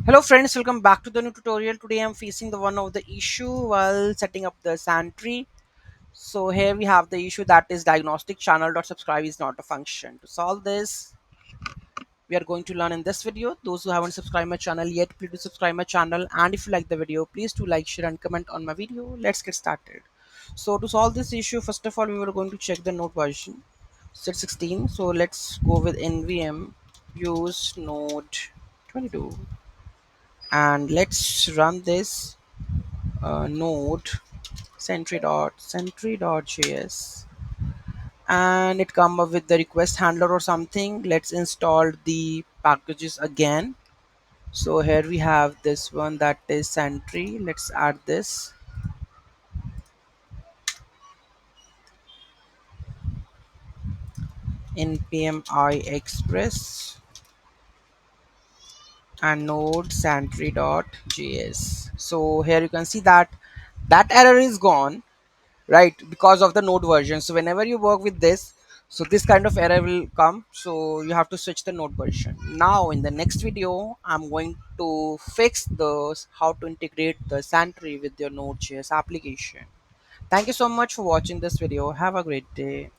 Hello friends, welcome back to the new tutorial. Today I'm facing the one of the issue while setting up the Sentry. So here we have the issue that is diagnostic channel dot subscribe is not a function. To solve this, we are going to learn in this video. Those who haven't subscribed my channel yet, please do subscribe my channel. And if you like the video, please do like, share and comment on my video. Let's get started. So to solve this issue, first of all, we were going to check the node version set 16. So let's go with nvm use node 22 and let's run this node sentry.js and it come up with the request handler or something. Let's install the packages again. So here we have this one, that is Sentry. Let's add this npmi express and node sentry.js. So here you can see that error is gone, right, because of the node version. So whenever you work with this, so this kind of error will come, so you have to switch the node version. Now in the next video I'm going to fix those, how to integrate the Sentry with your Node.js application. Thank you so much for watching this video. Have a great day.